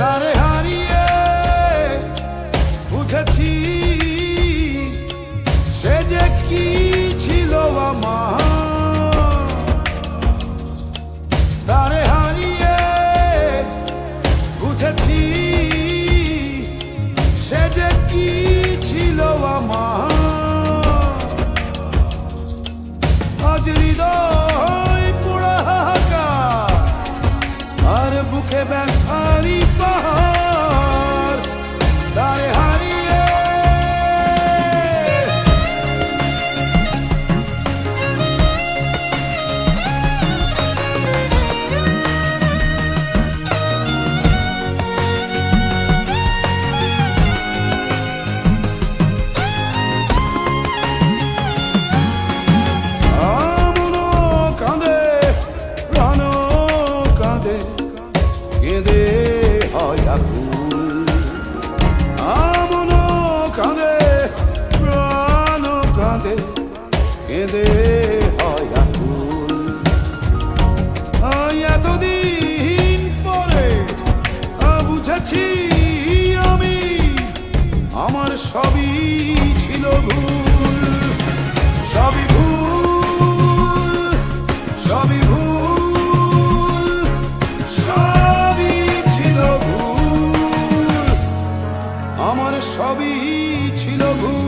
তারে হারিয়ে বুঝেছি সে যে কি ছিল আমার। তারে হারিয়ে বুঝেছি সে যে কি ছিল আমার। আজ হৃদয় পুরা হাহাকার আর বুকে ব্যথারি পাহাড়। তারে হারিয়ে কেঁদে হয় আকুল, আমনও কাঁদে প্রাণ কাঁদে, কেঁদে হয় আকুল। এতদিন পরে বুঝেছি আমি আমার সবই ছিল ভুল, সবই ভুল, সবই ভুল, আমার সবই ছিল ভুল।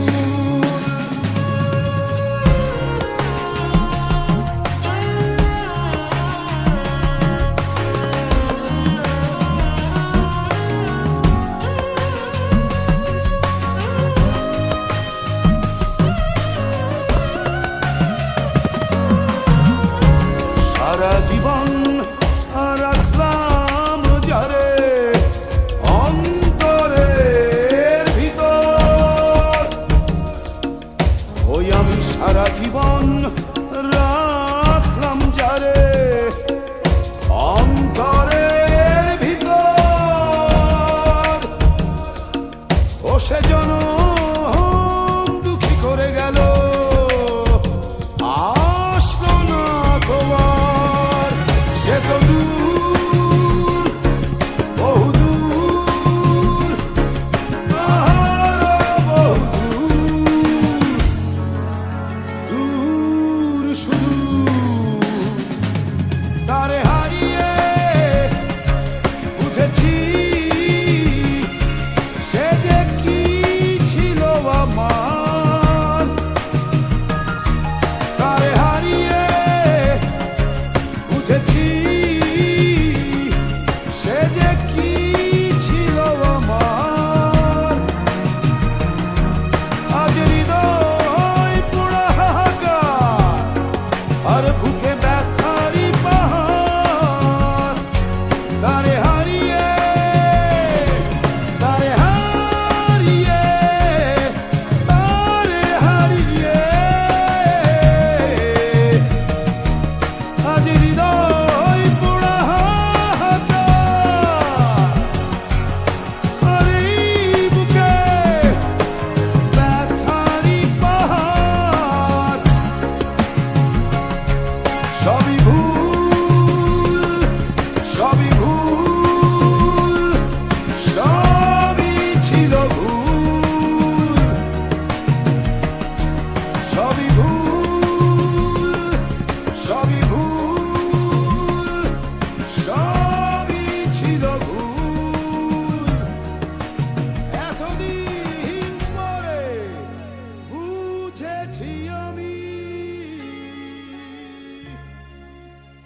সারা জীবন